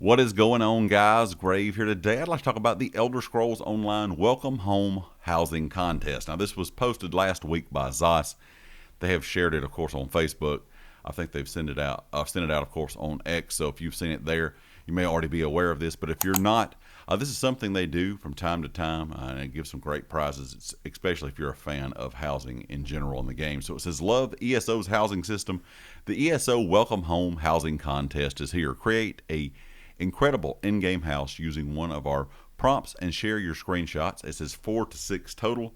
What is going on, guys? Grave here today. I'd like to talk about the Elder Scrolls Online Welcome Home Housing Contest. Now, this was posted last week by Zos. They have shared it, of course, on Facebook. I think they've sent it out, of course, on X. So if you've seen it there, you may already be aware of this. But if you're not, this is something they do from time to time, and it gives some great prizes, especially if you're a fan of housing in general in the game. So it says, love ESO's housing system. The ESO Welcome Home Housing Contest is here. Create a incredible in-game house using one of our prompts and share your screenshots. It says 4 to 6 total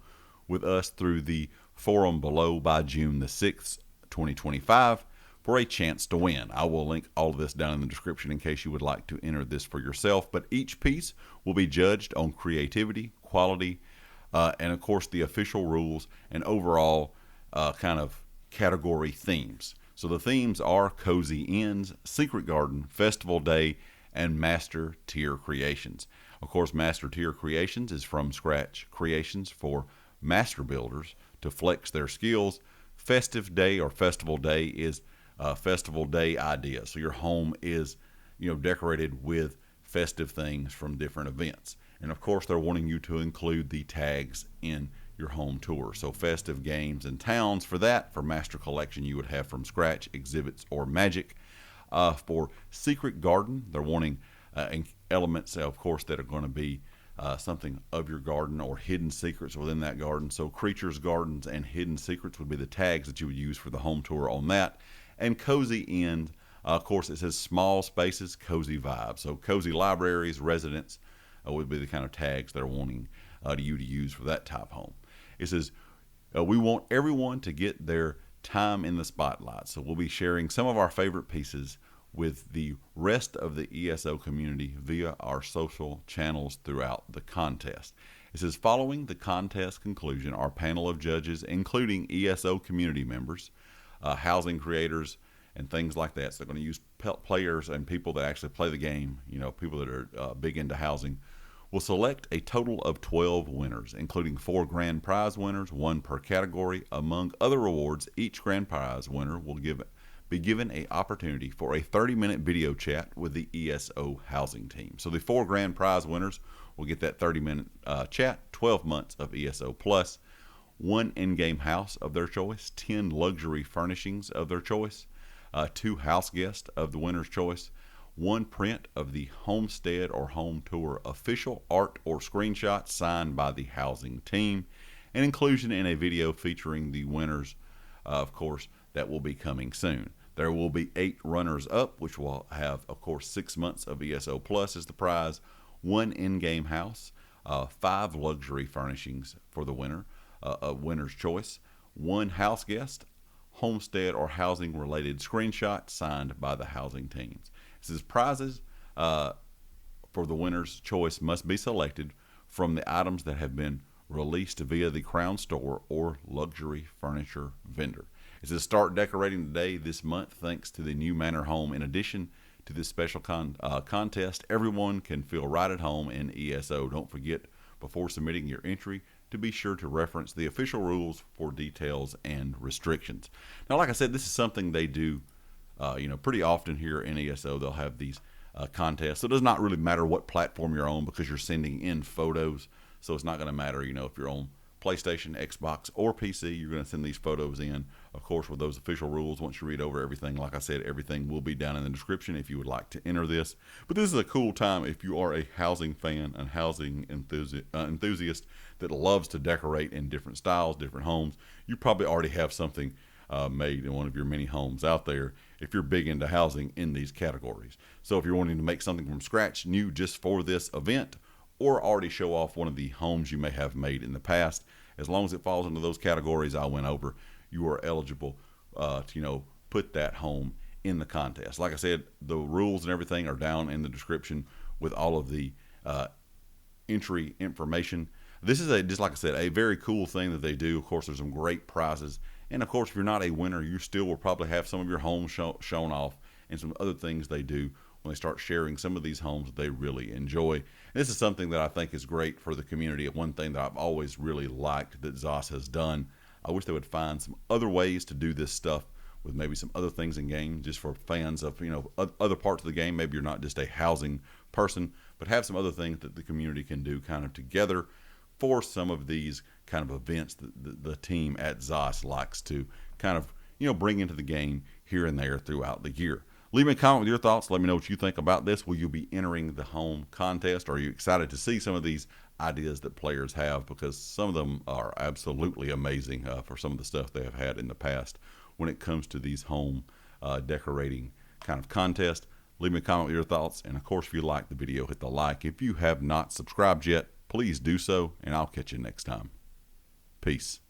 with us through the forum below by June the 6th, 2025 for a chance to win. I will link all of this down in the description in case you would like to enter this for yourself. But each piece will be judged on creativity, quality, and of course the official rules and overall kind of category themes. So the themes are Cozy Inns, Secret Garden, Festival Day, and Master Tier Creations. Of course, Master Tier Creations is from scratch creations for master builders to flex their skills. Festive Day or Festival Day is Festival Day idea. So your home is, decorated with festive things from different events. And of course, they're wanting you to include the tags in your home tour. So festive games and towns for that. For Master Collection, you would have from scratch, exhibits, or magic. For Secret Garden, they're wanting elements, of course, that are going to be something of your garden or hidden secrets within that garden. So creatures, gardens, and hidden secrets would be the tags that you would use for the home tour on that. And Cozy Inns, of course, it says small spaces, cozy vibes. So cozy libraries, residents would be the kind of tags they're wanting you to use for that type home. It says we want everyone to get their time in the spotlight. So we'll be sharing some of our favorite pieces with the rest of the ESO community via our social channels throughout the contest. It says, following the contest conclusion, our panel of judges, including ESO community members, housing creators, and things like that. So they're going to use players and people that actually play the game, people that are big into housing, will select a total of 12 winners, including 4 grand prize winners, 1 per category. Among other rewards, each grand prize winner will be given an opportunity for a 30-minute video chat with the ESO housing team. So the 4 grand prize winners will get that 30-minute chat, 12 months of ESO Plus, 1 in-game house of their choice, 10 luxury furnishings of their choice, 2 house guests of the winner's choice, 1 print of the homestead or home tour official art or screenshot signed by the housing team, and inclusion in a video featuring the winners, of course, that will be coming soon. There will be 8 runners up, which will have, of course, 6 months of ESO Plus as the prize, 1 in-game house, 5 luxury furnishings for the winner, a winner's choice, 1 house guest, homestead or housing related screenshot signed by the housing teams. It says prizes for the winner's choice must be selected from the items that have been released via the Crown Store or luxury furniture vendor. It says start decorating today this month thanks to the new Manor home. In addition to this special contest, everyone can feel right at home in ESO. Don't forget, before submitting your entry, to be sure to reference the official rules for details and restrictions. Now, like I said, this is something they do pretty often here in ESO. They'll have these contests. So it does not really matter what platform you're on because you're sending in photos. So it's not going to matter, if you're on PlayStation, Xbox, or PC, you're going to send these photos in, of course, with those official rules. Once you read over everything, like I said, everything will be down in the description if you would like to enter this. But this is a cool time if you are a housing fan and housing enthusiast that loves to decorate in different styles, different homes. You probably already have something made in one of your many homes out there if you're big into housing in these categories. So if you're wanting to make something from scratch, new just for this event, or already show off one of the homes you may have made in the past, as long as it falls into those categories I went over, you are eligible to put that home in the contest. Like I said, the rules and everything are down in the description with all of the entry information. This is just like I said, a very cool thing that they do. Of course, there's some great prizes. And of course, if you're not a winner, you still will probably have some of your homes shown off and some other things they do when they start sharing some of these homes that they really enjoy. And this is something that I think is great for the community. One thing that I've always really liked that Zos has done. I wish they would find some other ways to do this stuff with maybe some other things in game, just for fans of, you know, other parts of the game. Maybe you're not just a housing person, but have some other things that the community can do kind of together for some of these kind of events that the team at ZOS likes to kind of, you know, bring into the game here and there throughout the year. Leave me a comment with your thoughts. Let me know what you think about this. Will you be entering the home contest? Are you excited to see some of these ideas that players have? Because some of them are absolutely amazing for some of the stuff they have had in the past when it comes to these home decorating kind of contests. Leave me a comment with your thoughts. And of course, if you like the video, hit the like. If you have not subscribed yet, please do so, and I'll catch you next time. Peace.